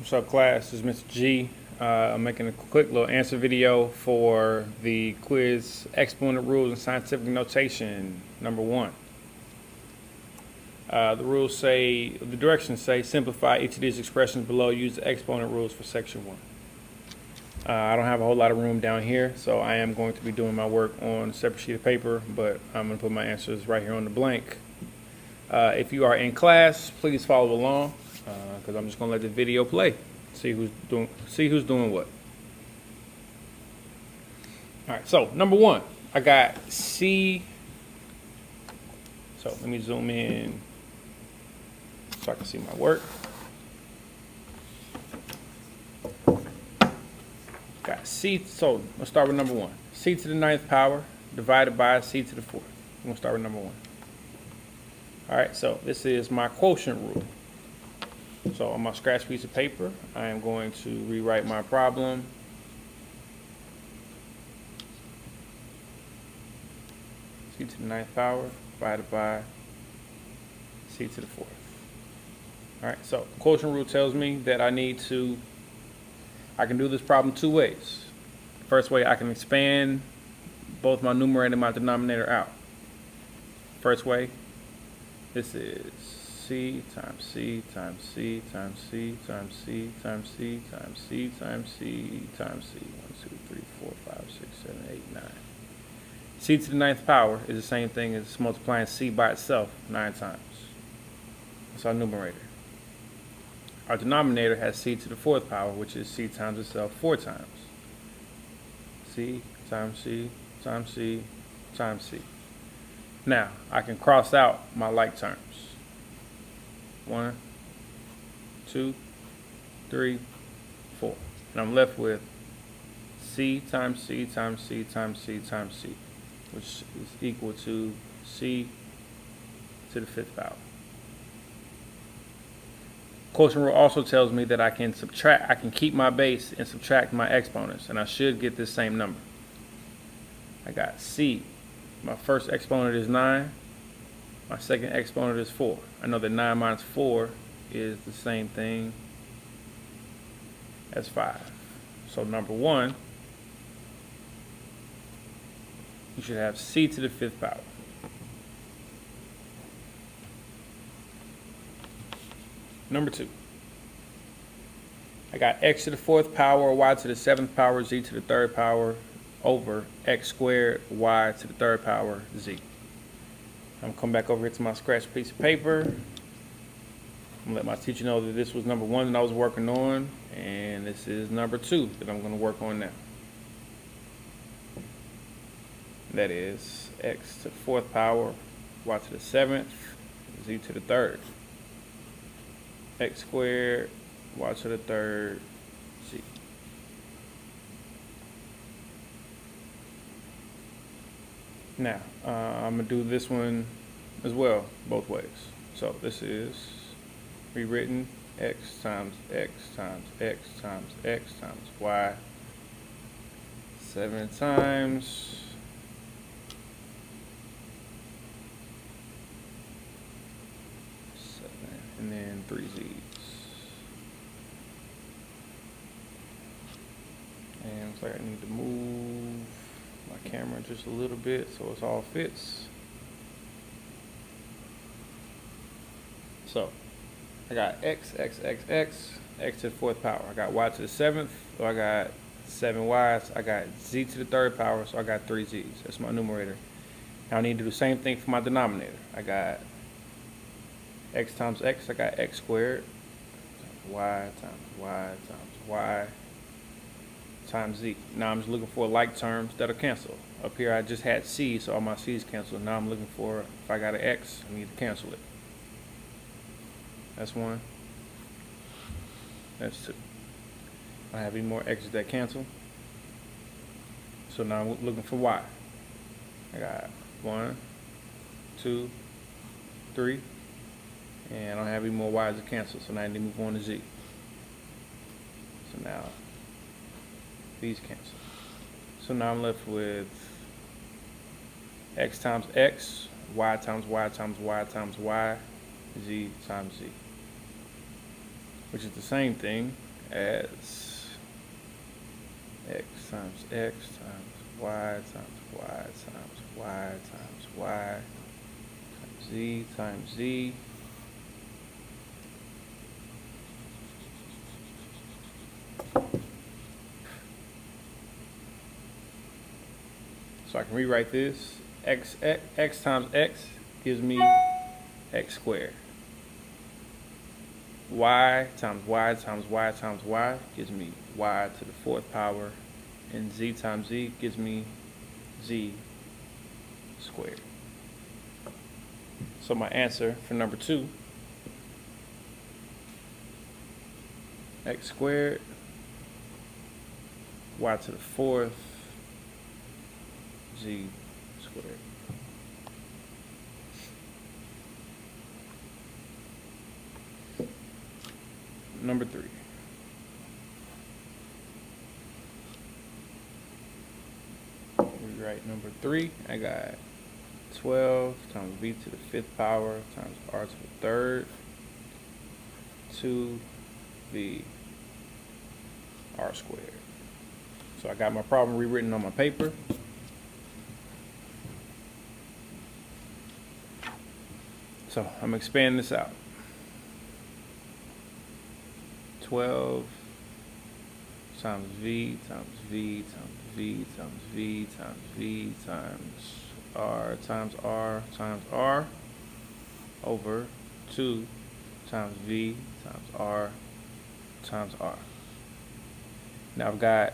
What's up, class? This is Mr. G. I'm making a quick little answer video for the quiz Exponent Rules and Scientific Notation number 1. The rules say, the directions say, simplify each of these expressions below. Use the exponent rules for section 1. I don't have a whole lot of room down here, so I am going to be doing my work on a separate sheet of paper, but I'm going to put my answers right here on the blank. If you are in class, please follow along, because I'm just going to let the video play. See who's doing what. All right, so number 1, I got C. So let me zoom in so I can see my work. Got C, so let's start with number 1. C to the 9th power divided by C to the 4th. I'm going to start with number 1. All right, so this is my quotient rule. So on my scratch piece of paper, I am going to rewrite my problem. C to the 9th power divided by C to the 4th. All right, so quotient rule tells me that I can do this problem 2 ways. First way, I can expand both my numerator and my denominator out. First way, this is C times C times C times C times C times C times C times C times C. 1, 2, 3, 4, 5, 6, 7, 8, 9. C to the 9th power is the same thing as multiplying C by itself 9 times. That's our numerator. Our denominator has C to the 4th power, which is C times itself 4 times. C times C times C times C. Now, I can cross out my like terms. 1, 2, 3, 4. And I'm left with C times C times C times C times C, which is equal to C to the 5th power. Quotient rule also tells me that I can keep my base and subtract my exponents, and I should get this same number. I got C. My first exponent is 9. My second exponent is 4. I know that 9 minus 4 is the same thing as 5. So number 1, you should have C to the 5th power. Number 2, I got x to the 4th power, y to the 7th power, z to the 3rd power over x squared, y to the 3rd power, z. I'm going to come back over here to my scratch piece of paper. I'm going to let my teacher know that this was number 1 that I was working on, and this is number 2 that I'm going to work on now. That is x to the 4th power, y to the 7th, z to the 3rd. X squared, y to the 3rd, z. Now, I'm going to do this one as well, both ways. So this is rewritten x times x times x times x times y 7 times 7, and then 3 z's. And looks like I need to move my camera just a little bit so it all fits. So I got x to the 4th power. I got y to the 7th, so I got 7 y's. I got z to the 3rd power, so I got 3 z's. That's my numerator. Now I need to do the same thing for my denominator. I got x times x, I got x squared, y times y times y times z. Now I'm just looking for like terms that'll cancel. Up here I just had c, so all my c's cancel. Now I'm looking for, if I got an x, I need to cancel it. That's 1. That's 2. I don't have any more x's that cancel. So now I'm looking for y. I got 1, 2, 3. And I don't have any more y's to cancel, so now I need to move on to z. So now these cancel. So now I'm left with x times x, y times y times y times y, z times z, which is the same thing as x times x times y times y times y times y times z times z so I can rewrite this. X times x gives me x squared. Y times y times y times y gives me y to the 4th power, and z times z gives me z squared. So my answer for number 2, x squared, y to the 4th, z squared. Number 3. Rewrite number 3. I got 12 times v to the 5th power times r to the 3rd, 2v r squared. So I got my problem rewritten on my paper. So I'm expanding this out. 12 times v times v times v times v times v times r times r over 2 times v times r times r. Now I've got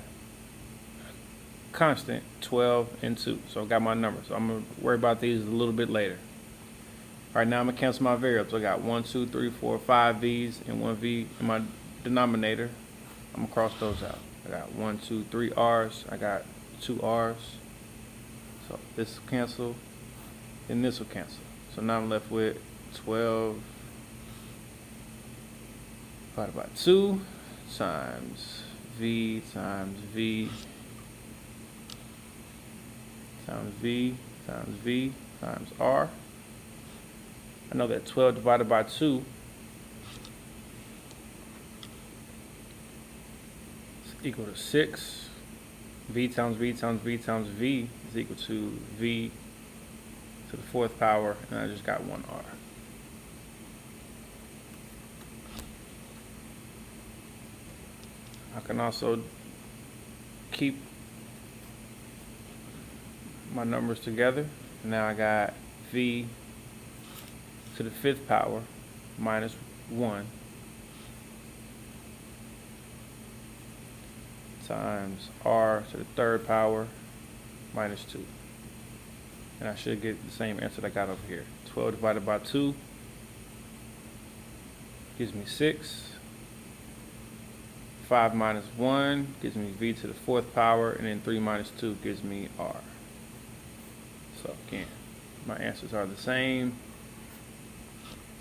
constant 12 and 2, so I've got my numbers. So I'm going to worry about these a little bit later. All right, now I'm going to cancel my variables. I got 1, 2, 3, 4, 5 v's and 1 v in my denominator. I'm going to cross those out. I got 1, 2, 3 r's. I got 2 r's. So this will cancel, and this will cancel. So now I'm left with 12 divided by 2 times v times v times v times v times r. I know that 12 divided by 2 is equal to 6. V times v times v times v is equal to v to the 4th power, and I just got 1 r. I can also keep my numbers together. Now I got v to the 5th power minus 1 times r to the 3rd power minus 2. And I should get the same answer that I got over here. 12 divided by 2 gives me 6. 5 minus 1 gives me v to the 4th power, and then 3 minus 2 gives me r. So again, my answers are the same.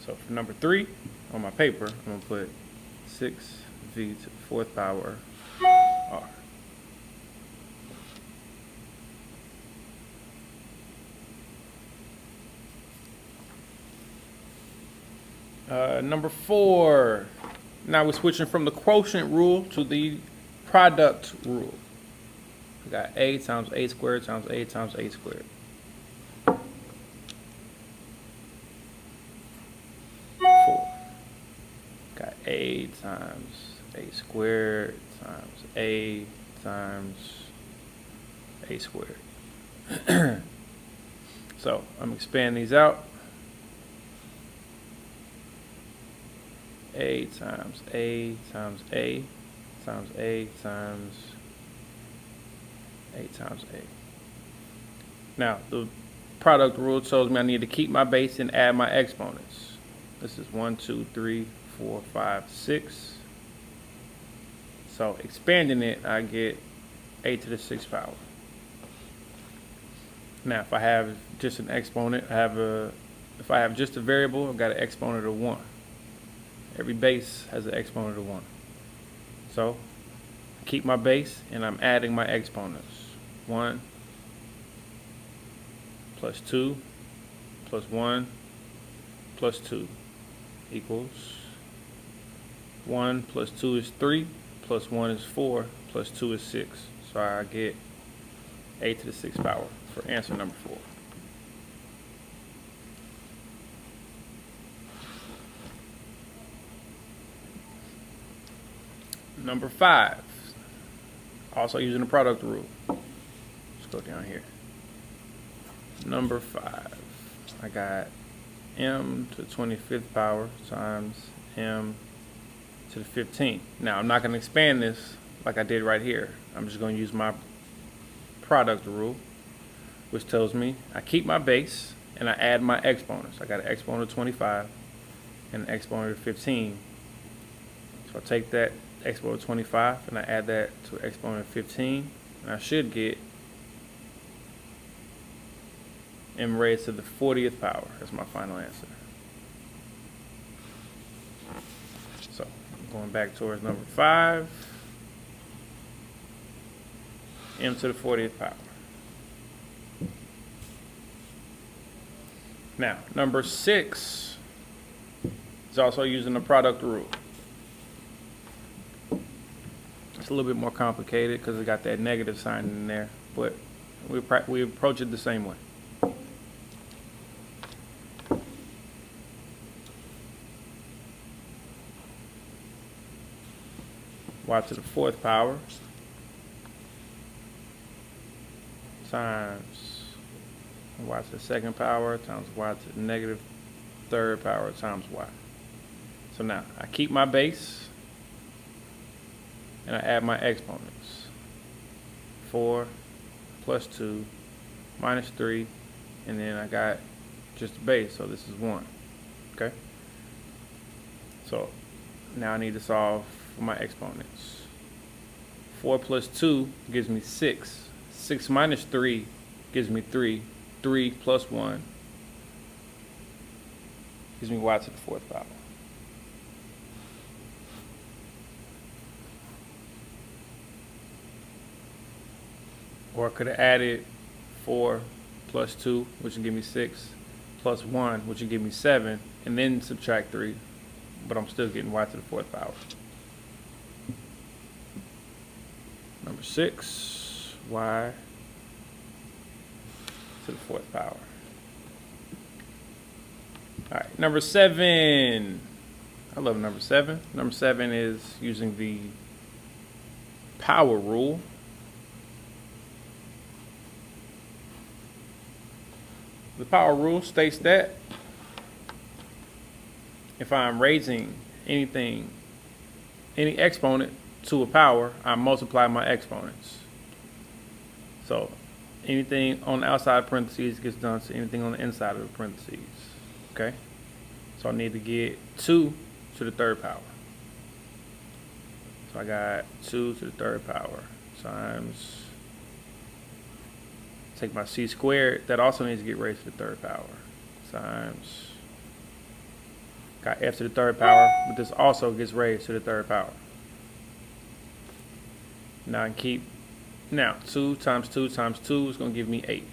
So for number 3 on my paper, I'm going to put 6v to the 4th power r. Number 4. Now we're switching from the quotient rule to the product rule. We got a times a squared times a times a squared. 4. Got a times a squared times a squared. So I'm expanding these out. A times a times a times a times a times a. Now the product rule tells me I need to keep my base and add my exponents. This is 1, 2, 3, 4, 5, 6. So expanding it, I get a to the 6th power. Now if I have just an exponent, if I have just a variable, I've got an exponent of 1. Every base has an exponent of 1. So I keep my base and I'm adding my exponents. 1 plus 2 plus 1 plus 2 equals 1 plus 2 is 3 plus 1 is 4, plus 2 is 6. So I get a to the 6th power for answer number 4. Number 5, also using the product rule. Let's go down here. Number 5, I got m to the 25th power times m to the 15th. Now I'm not going to expand this like I did right here. I'm just going to use my product rule, which tells me I keep my base and I add my exponents. I got an exponent of 25 and an exponent of 15. So I take that exponent of 25 and I add that to exponent of 15, and I should get m raised to the 40th power. That's my final answer. So going back towards number 5, m to the 40th power. Now number 6 is also using the product rule. It's a little bit more complicated because it got that negative sign in there, but we approach it the same way. Y to the 4th power times y to the 2nd power times y to the negative 3rd power times y. So now I keep my base and I add my exponents. 4 plus 2 minus 3, and then I got just the base, so this is 1. Okay? So now I need to solve for my exponents. 4 plus 2 gives me 6. 6 minus 3 gives me 3. 3 plus 1 gives me y to the 4th power. Or I could have added 4 plus 2, which would give me 6, plus 1, which would give me 7, and then subtract 3, but I'm still getting y to the 4th power. Number 6, y to the 4th power. All right, number 7. I love number 7. Number 7 is using the power rule. The power rule states that if I'm raising any exponent to a power, I multiply my exponents. So anything on the outside of parentheses gets done to anything on the inside of the parentheses. Okay? So I need to get 2 to the 3rd power. So I got 2 to the 3rd power times, take my c squared, that also needs to get raised to the 3rd power, times, got f to the 3rd power, but this also gets raised to the 3rd power. Now I keep, now 2 times 2 times 2 is going to give me 8.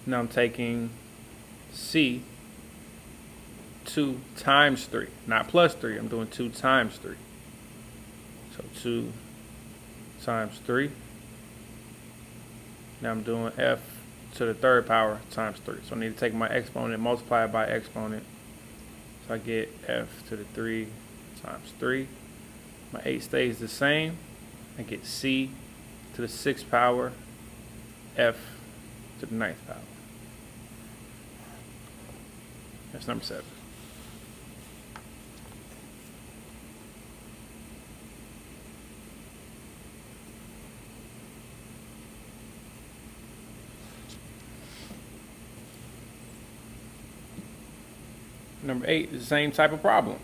Now I'm taking c, 2 times 3, not plus 3, I'm doing 2 times 3. So 2 times 3. Now I'm doing f to the 3rd power times 3. So I need to take my exponent, multiply it by exponent. So I get f to the 3 times 3. My 8 stays the same. I get c to the 6th power, f to the 9th power. That's number 7. Number 8 is the same type of problem.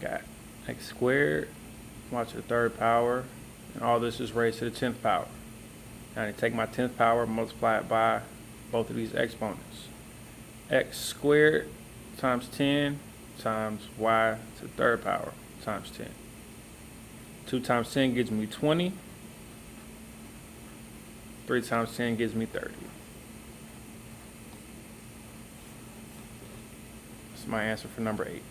Got x squared, y to the 3rd power, and all this is raised to the 10th power. Now I take my 10th power, multiply it by both of these exponents. X squared times 10 times y to the 3rd power times 10. 2 times 10 gives me 20. 3 times 10 gives me 30. That's my answer for number 8.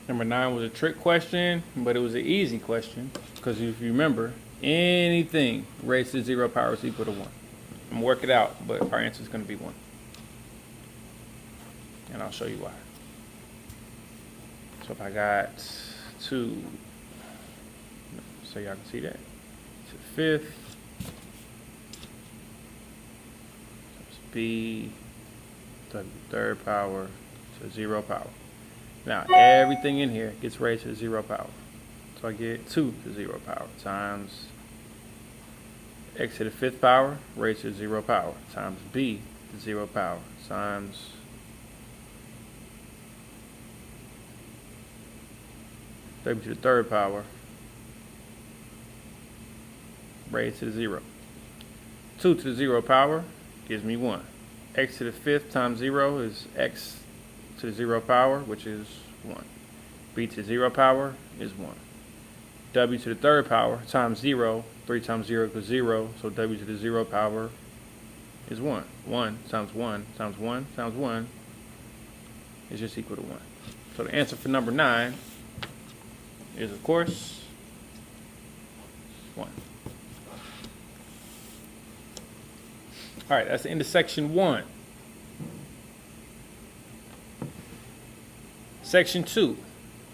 Number 9 was a trick question, but it was an easy question because if you remember, anything raised to 0 power is equal to 1. I'm gonna work it out, but our answer is going to be 1. And I'll show you why. So if I got 2, so y'all can see that, to the 5th, b to the 3rd power to 0 power. Now everything in here gets raised to 0 power. So I get 2 to 0 power times x to the 5th power raised to 0 power times b to 0 power times w to the 3rd power raised to the 0. 2 to the 0 power gives me 1. X to the 5th times 0 is x to the 0 power, which is 1. B to the 0 power is 1. W to the 3rd power times 0, 3 times 0 equals 0, so W to the 0 power is 1. 1 times 1 times 1 times 1 is just equal to 1. So the answer for number 9 is, of course, 1. All right, that's the end of section 1. Section 2,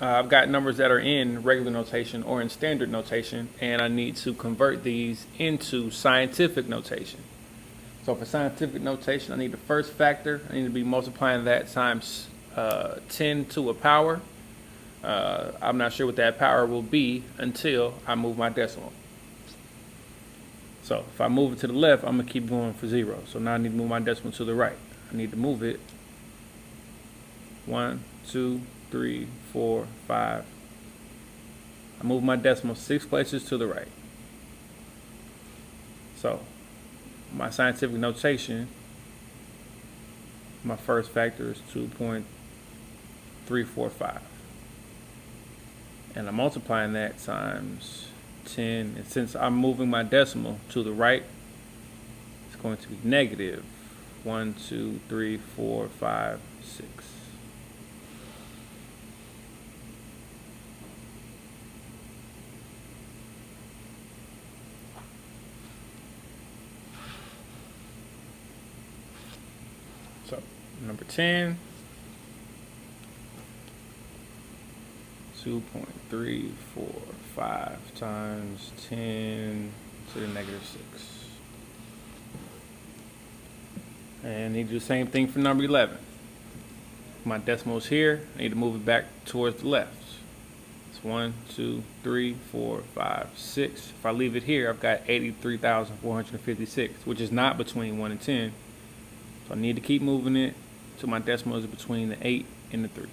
I've got numbers that are in regular notation or in standard notation, and I need to convert these into scientific notation. So for scientific notation, I need the first factor. I need to be multiplying that times 10 to a power. I'm not sure what that power will be until I move my decimal. So if I move it to the left, I'm going to keep going for 0. So now I need to move my decimal to the right. I need to move it 1, 2, 3, 4, 5. I move my decimal 6 places to the right. So my scientific notation, my first factor is 2.345. And I'm multiplying that times 10. And since I'm moving my decimal to the right, it's going to be negative 1, 2, 3, 4, 5, 6. So number 10, 2.345 times 10 to the negative 6. And need to do the same thing for number 11. My decimal is here. I need to move it back towards the left. It's 1, 2, 3, 4, 5, 6. If I leave it here, I've got 83,456, which is not between 1 and 10. So I need to keep moving it till my decimal is between the 8 and the 3.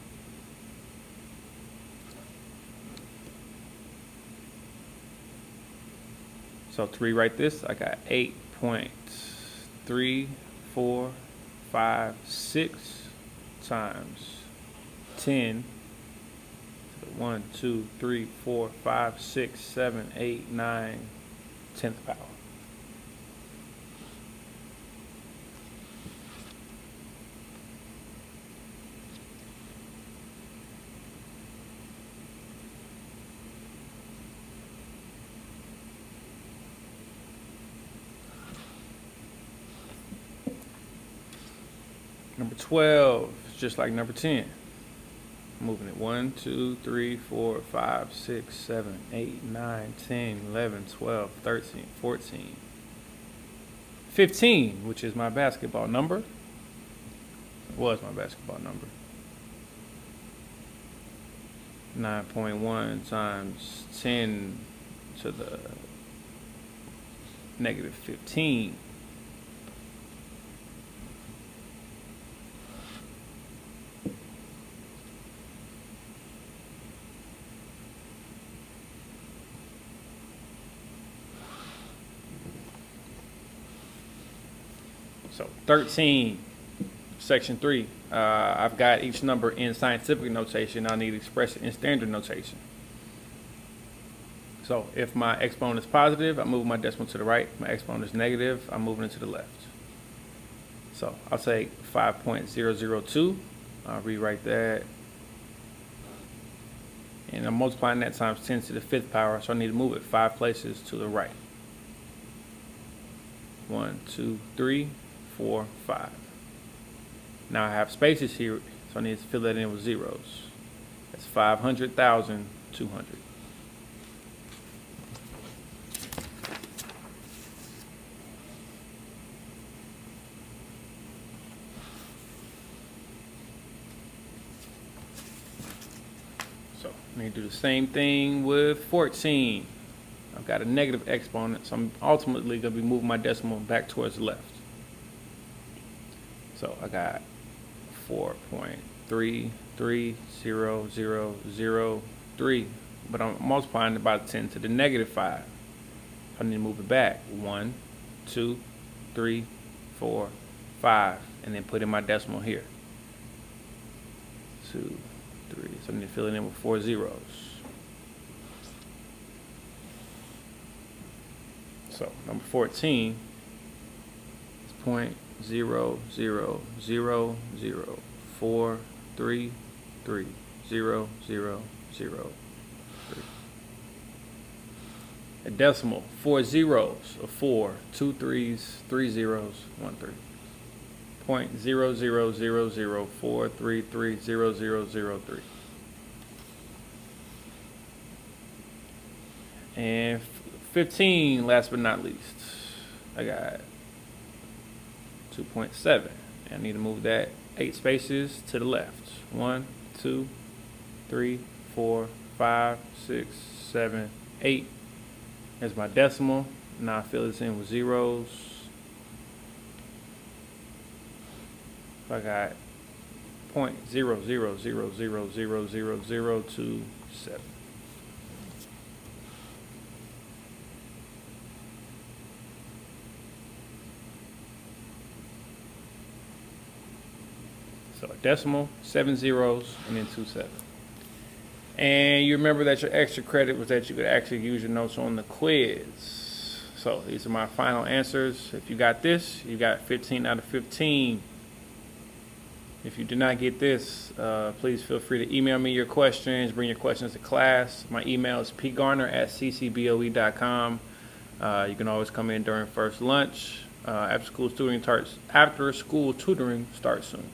So to rewrite this, I got 8.3456 times 10 to the 1, 2, 3, 4, 5, 6, 7, 8, 9, 10th power. Number 12 is just like number 10. Moving it 1, 2, 3, 4, 5, 6, 7, 8, 9, 10, 11, 12, 13, 14, 15, which is my basketball number. Was my basketball number. 9.1 times 10 to the negative 15. So 13, section 3. I've got each number in scientific notation. I need to express it in standard notation. So if my exponent is positive, I'm moving my decimal to the right. My exponent is negative, I'm moving it to the left. So I'll take 5.002. I'll rewrite that. And I'm multiplying that times 10 to the 5th power, so I need to move it 5 places to the right. 1, 2, 3, 4, 5. Now I have spaces here, so I need to fill that in with zeros. That's 500,200. So I need to do the same thing with 14. I've got a negative exponent, so I'm ultimately going to be moving my decimal back towards the left. So I got 4.3300003, but I'm multiplying it by 10 to the negative 5. I need to move it back 1, 2, 3, 4, 5, and then put in my decimal here. 2, 3. So I need to fill it in with 4 zeros. So number 14 is 0.00043300003. A decimal, 4 zeros of 4, 2 3s, 3 zeros, 1 3. 0.00043300003. And 15, last but not least, I got 2.7. I need to move that 8 spaces to the left. 1, 2, 3, 4, 5, 6, 7, 8. There's my decimal. Now I fill this in with zeros. So I got 0.000000027. So a decimal, 7 zeros, and then 2 7. And you remember that your extra credit was that you could actually use your notes on the quiz. So these are my final answers. If you got this, you got 15 out of 15. If you did not get this, please feel free to email me your questions, bring your questions to class. My email is pgarner@ccboe.com. You can always come in during first lunch. After school tutoring starts soon.